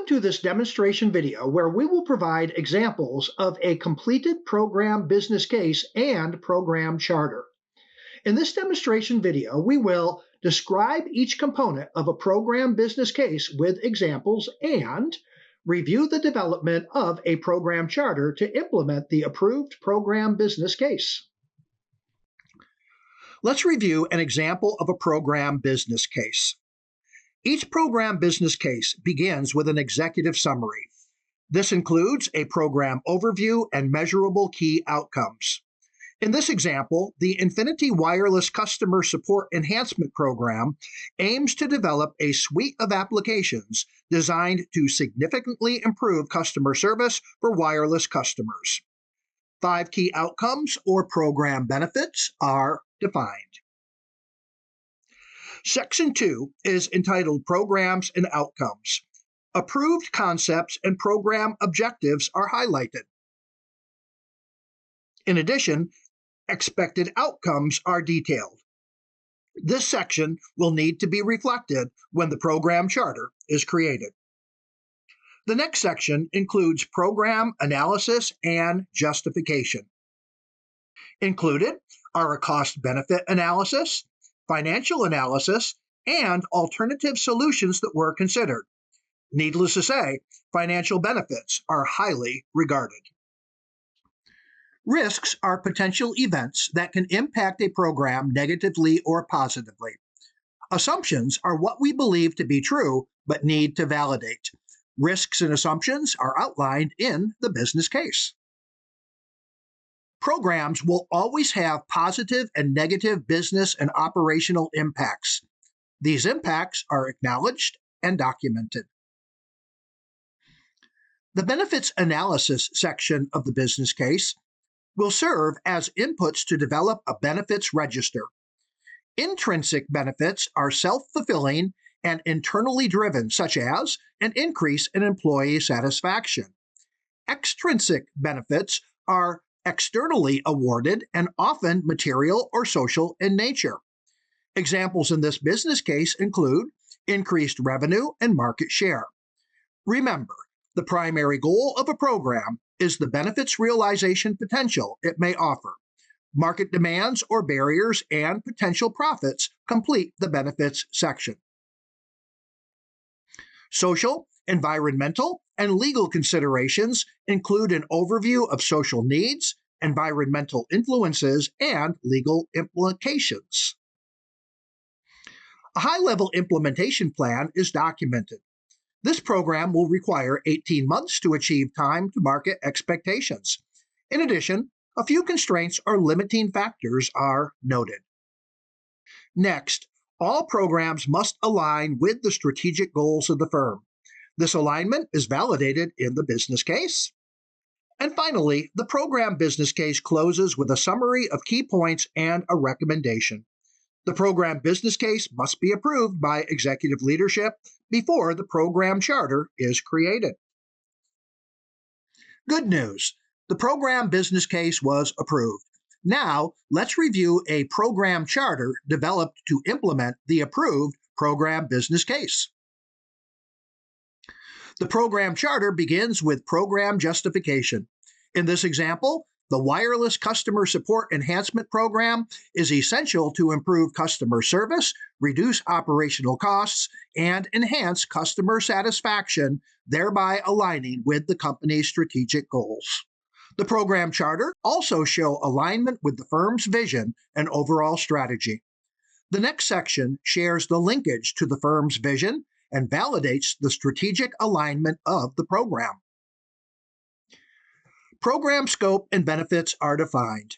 Welcome to this demonstration video where we will provide examples of a completed program business case and program charter. In this demonstration video, we will describe each component of a program business case with examples and review the development of a program charter to implement the approved program business case. Let's review an example of a program business case. Each program business case begins with an executive summary. This includes a program overview and measurable key outcomes. In this example, the Infinity Wireless Customer Support Enhancement Program aims to develop a suite of applications designed to significantly improve customer service for wireless customers. 5 key outcomes or program benefits are defined. Section 2 is entitled Programs and Outcomes. Approved concepts and program objectives are highlighted. In addition, expected outcomes are detailed. This section will need to be reflected when the program charter is created. The next section includes program analysis and justification. Included are a cost-benefit analysis, financial analysis, and alternative solutions that were considered. Needless to say, financial benefits are highly regarded. Risks are potential events that can impact a program negatively or positively. Assumptions are what we believe to be true but need to validate. Risks and assumptions are outlined in the business case. Programs will always have positive and negative business and operational impacts. These impacts are acknowledged and documented. The benefits analysis section of the business case will serve as inputs to develop a benefits register. Intrinsic benefits are self-fulfilling and internally driven, such as an increase in employee satisfaction. Extrinsic benefits are externally awarded and often material or social in nature. Examples in this business case include increased revenue and market share. Remember, the primary goal of a program is the benefits realization potential it may offer. Market demands or barriers and potential profits complete the benefits section. Social, environmental, and legal considerations include an overview of social needs, environmental influences, and legal implications. A high-level implementation plan is documented. This program will require 18 months to achieve time to market expectations. In addition, a few constraints or limiting factors are noted. Next, all programs must align with the strategic goals of the firm. This alignment is validated in the business case. And finally, the program business case closes with a summary of key points and a recommendation. The program business case must be approved by executive leadership before the program charter is created. Good news, the program business case was approved. Now, let's review a program charter developed to implement the approved program business case. The program charter begins with program justification. In this example, the Wireless Customer Support Enhancement Program is essential to improve customer service, reduce operational costs, and enhance customer satisfaction, thereby aligning with the company's strategic goals. The program charter also shows alignment with the firm's vision and overall strategy. The next section shares the linkage to the firm's vision and validates the strategic alignment of the program. Program scope and benefits are defined.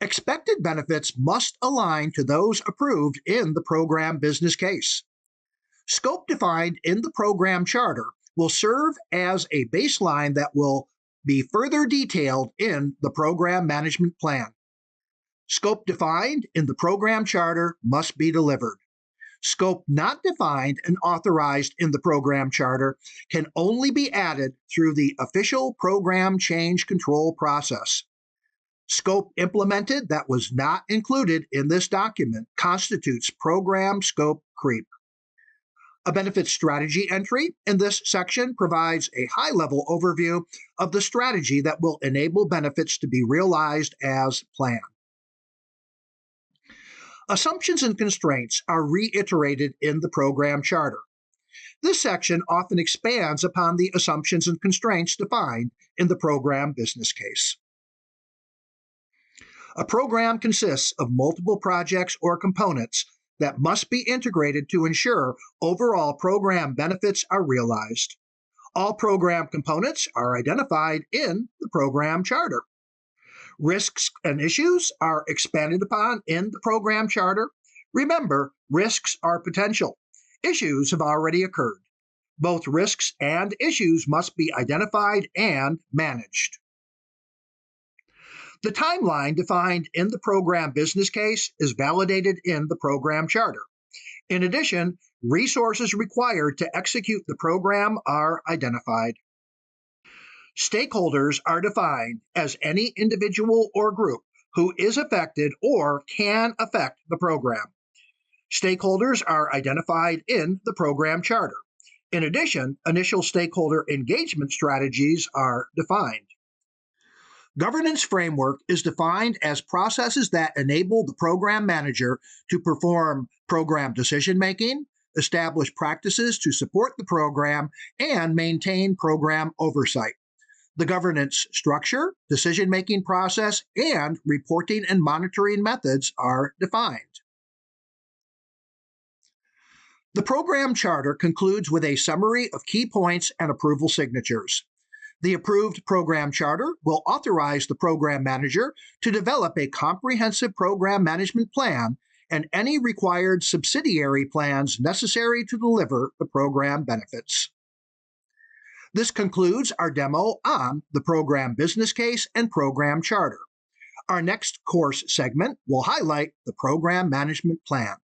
Expected benefits must align to those approved in the program business case. Scope defined in the program charter will serve as a baseline that will be further detailed in the program management plan. Scope defined in the program charter must be delivered. Scope not defined and authorized in the program charter can only be added through the official program change control process. Scope implemented that was not included in this document constitutes program scope creep. A benefits strategy entry in this section provides a high-level overview of the strategy that will enable benefits to be realized as planned. Assumptions and constraints are reiterated in the program charter. This section often expands upon the assumptions and constraints defined in the program business case. A program consists of multiple projects or components that must be integrated to ensure overall program benefits are realized. All program components are identified in the program charter. Risks and issues are expanded upon in the program charter. Remember, risks are potential. Issues have already occurred. Both risks and issues must be identified and managed. The timeline defined in the program business case is validated in the program charter. In addition, resources required to execute the program are identified. Stakeholders are defined as any individual or group who is affected or can affect the program. Stakeholders are identified in the program charter. In addition, initial stakeholder engagement strategies are defined. Governance framework is defined as processes that enable the program manager to perform program decision making, establish practices to support the program, and maintain program oversight. The governance structure, decision making process, and reporting and monitoring methods are defined. The program charter concludes with a summary of key points and approval signatures. The approved program charter will authorize the program manager to develop a comprehensive program management plan and any required subsidiary plans necessary to deliver the program benefits. This concludes our demo on the program business case and program charter. Our next course segment will highlight the program management plan.